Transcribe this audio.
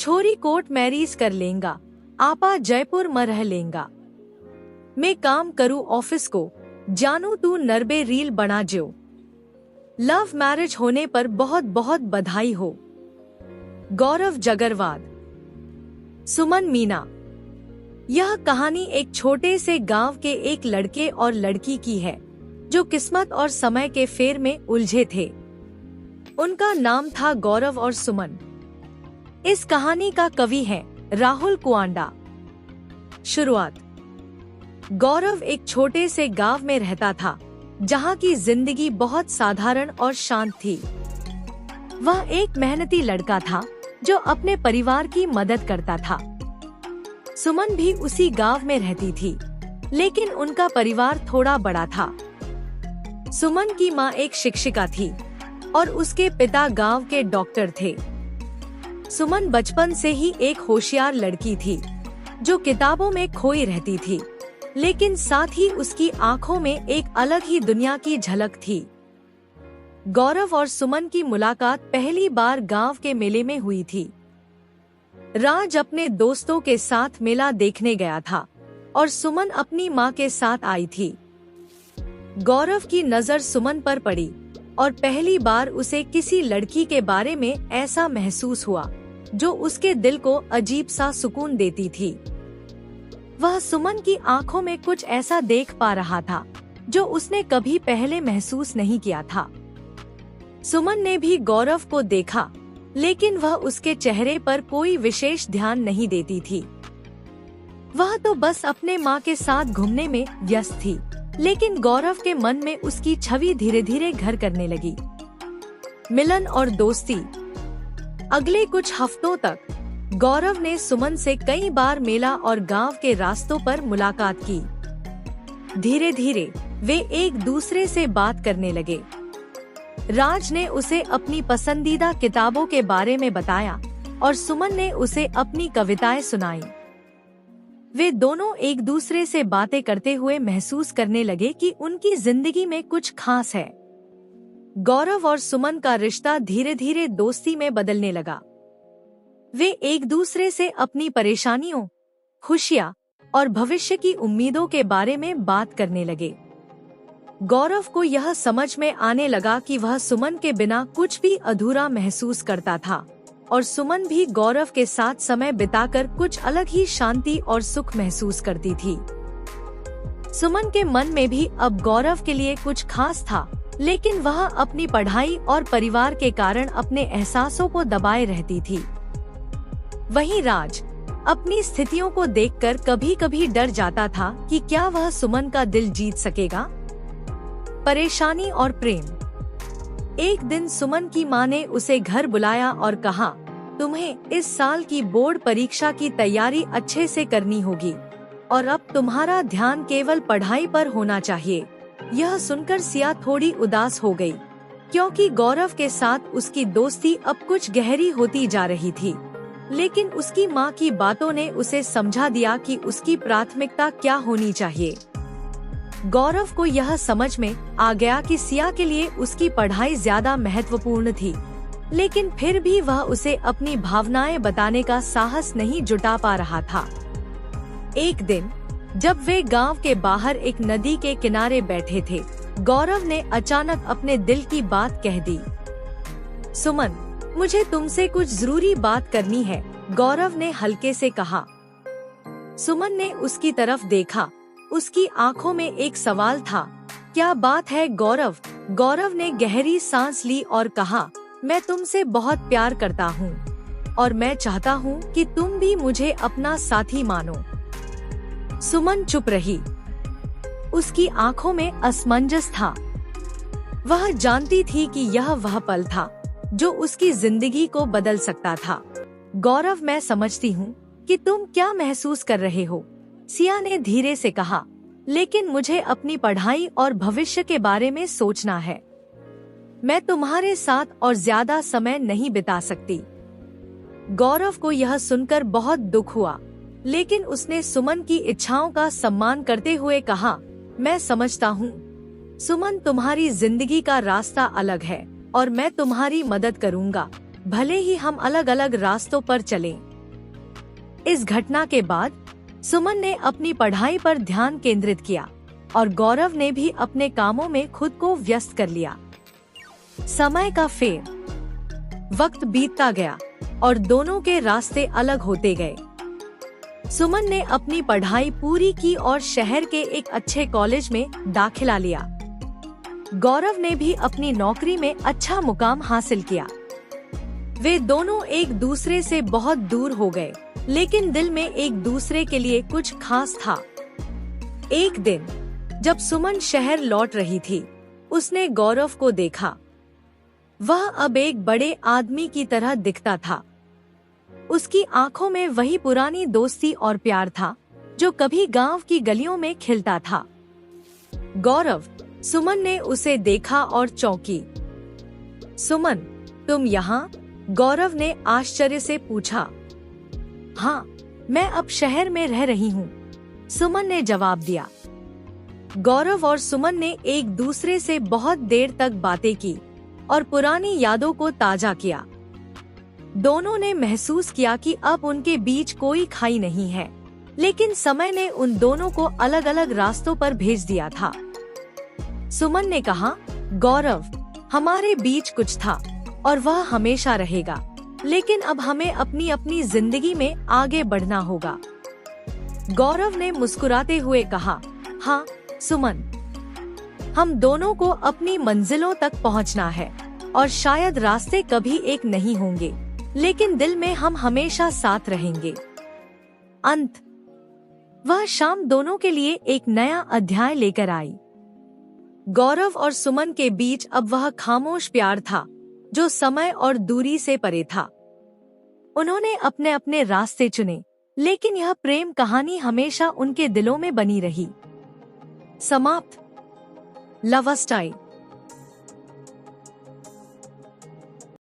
छोरी court marriage कर लेंगा, आपा जयपुर में रह लेंगा। मैं काम करूँ ऑफिस को, जानू तू नरबे रील बना जो। लव मैरिज होने पर बहुत बहुत बधाई हो। गौरव जगरवाद। सुमन मीना। यह कहानी एक छोटे से गांव के एक लड़के और लड़की की है जो किस्मत और समय के फेर में उलझे थे। उनका नाम था गौरव और सुमन। इस कहानी का कवि है राहुल कुआंडा। शुरुआत। गौरव एक छोटे से गांव में रहता था जहां की जिंदगी बहुत साधारण और शांत थी। वह एक मेहनती लड़का था जो अपने परिवार की मदद करता था। सुमन भी उसी गांव में रहती थी, लेकिन उनका परिवार थोड़ा बड़ा था। सुमन की मां एक शिक्षिका थी और उसके पिता गांव के डॉक्टर थे। सुमन बचपन से ही एक होशियार लड़की थी जो किताबों में खोई रहती थी, लेकिन साथ ही उसकी आंखों में एक अलग ही दुनिया की झलक थी। गौरव और सुमन की मुलाकात पहली बार गांव के मेले में हुई थी। राज अपने दोस्तों के साथ मेला देखने गया था और सुमन अपनी मां के साथ आई थी। गौरव की नजर सुमन पर पड़ी और पहली बार उसे किसी लड़की के बारे में ऐसा महसूस हुआ जो उसके दिल को अजीब सा सुकून देती थी। वह सुमन की आंखों में कुछ ऐसा देख पा रहा था जो उसने कभी पहले महसूस नहीं किया था। सुमन ने भी गौरव को देखा, लेकिन वह उसके चेहरे पर कोई विशेष ध्यान नहीं देती थी। वह तो बस अपने माँ के साथ घूमने में व्यस्त थी, लेकिन गौरव के मन में उसकी छवि धीरे धीरे घर करने लगी। मिलन और दोस्ती। अगले कुछ हफ्तों तक गौरव ने सुमन से कई बार मेला और गांव के रास्तों पर मुलाकात की। धीरे धीरे वे एक दूसरे से बात करने लगे। राज ने उसे अपनी पसंदीदा किताबों के बारे में बताया और सुमन ने उसे अपनी कविताएं सुनाई। वे दोनों एक दूसरे से बातें करते हुए महसूस करने लगे कि उनकी जिंदगी में कुछ खास है। गौरव और सुमन का रिश्ता धीरे धीरे दोस्ती में बदलने लगा। वे एक दूसरे से अपनी परेशानियों, खुशियाँ और भविष्य की उम्मीदों के बारे में बात करने लगे। गौरव को यह समझ में आने लगा कि वह सुमन के बिना कुछ भी अधूरा महसूस करता था और सुमन भी गौरव के साथ समय बिताकर कुछ अलग ही शांति और सुख महसूस करती थी। सुमन के मन में भी अब गौरव के लिए कुछ खास था, लेकिन वह अपनी पढ़ाई और परिवार के कारण अपने एहसासों को दबाए रहती थी। वहीं राज अपनी स्थितियों को देखकर कभी कभी डर जाता था कि क्या वह सुमन का दिल जीत सकेगा। परेशानी और प्रेम। एक दिन सुमन की मां ने उसे घर बुलाया और कहा, तुम्हें इस साल की बोर्ड परीक्षा की तैयारी अच्छे से करनी होगी और अब तुम्हारा ध्यान केवल पढ़ाई पर होना चाहिए। यह सुनकर सिया थोड़ी उदास हो गई, क्योंकि गौरव के साथ उसकी दोस्ती अब कुछ गहरी होती जा रही थी। लेकिन उसकी मां की बातों ने उसे समझा दिया कि उसकी प्राथमिकता क्या होनी चाहिए। गौरव को यह समझ में आ गया कि सिया के लिए उसकी पढ़ाई ज्यादा महत्वपूर्ण थी, लेकिन फिर भी वह उसे अपनी भावनाएं बताने का साहस नहीं जुटा पा रहा था। एक दिन जब वे गांव के बाहर एक नदी के किनारे बैठे थे, गौरव ने अचानक अपने दिल की बात कह दी। सुमन, मुझे तुमसे कुछ जरूरी बात करनी है, गौरव ने हल्के से कहा। सुमन ने उसकी तरफ देखा। उसकी आंखों में एक सवाल था। क्या बात है गौरव? गौरव ने गहरी सांस ली और कहा, मैं तुमसे बहुत प्यार करता हूँ और मैं चाहता हूँ कि तुम भी मुझे अपना साथी मानो। सुमन चुप रही। उसकी आंखों में असमंजस था। वह जानती थी कि यह वह पल था जो उसकी जिंदगी को बदल सकता था। गौरव, मैं समझती हूँ कि तुम क्या महसूस कर रहे हो, सिया ने धीरे से कहा, लेकिन मुझे अपनी पढ़ाई और भविष्य के बारे में सोचना है। मैं तुम्हारे साथ और ज्यादा समय नहीं बिता सकती। गौरव को यह सुनकर बहुत दुख हुआ, लेकिन उसने सुमन की इच्छाओं का सम्मान करते हुए कहा, मैं समझता हूँ सुमन, तुम्हारी जिंदगी का रास्ता अलग है और मैं तुम्हारी मदद करूँगा, भले ही हम अलग अलग रास्तों पर चलें। इस घटना के बाद सुमन ने अपनी पढ़ाई पर ध्यान केंद्रित किया और गौरव ने भी अपने कामों में खुद को व्यस्त कर लिया। समय का फेर वक्त बीतता गया और दोनों के रास्ते अलग होते गए। सुमन ने अपनी पढ़ाई पूरी की और शहर के एक अच्छे कॉलेज में दाखिला लिया। गौरव ने भी अपनी नौकरी में अच्छा मुकाम हासिल किया। वे दोनों एक दूसरे से बहुत दूर हो गए, लेकिन दिल में एक दूसरे के लिए कुछ खास था। एक दिन जब सुमन शहर लौट रही थी, उसने गौरव को देखा। वह अब एक बड़े आदमी की तरह दिखता था। उसकी आंखों में वही पुरानी दोस्ती और प्यार था जो कभी गांव की गलियों में खिलता था। गौरव, सुमन ने उसे देखा और चौंकी। सुमन, तुम यहाँ? गौरव ने आश्चर्य से पूछा। हाँ, मैं अब शहर में रह रही हूँ, सुमन ने जवाब दिया। गौरव और सुमन ने एक दूसरे से बहुत देर तक बातें की और पुरानी यादों को ताजा किया। दोनों ने महसूस किया कि अब उनके बीच कोई खाई नहीं है, लेकिन समय ने उन दोनों को अलग अलग रास्तों पर भेज दिया था। सुमन ने कहा, गौरव, हमारे बीच कुछ था और वह हमेशा रहेगा, लेकिन अब हमें अपनी अपनी जिंदगी में आगे बढ़ना होगा। गौरव ने मुस्कुराते हुए कहा, हाँ सुमन, हम दोनों को अपनी मंजिलों तक पहुंचना है और शायद रास्ते कभी एक नहीं होंगे, लेकिन दिल में हम हमेशा साथ रहेंगे। अंत। वह शाम दोनों के लिए एक नया अध्याय लेकर आई। गौरव और सुमन के बीच अब वह खामोश प्यार था जो समय और दूरी से परे था। उन्होंने अपने अपने रास्ते चुने, लेकिन यह प्रेम कहानी हमेशा उनके दिलों में बनी रही। समाप्त। Love style.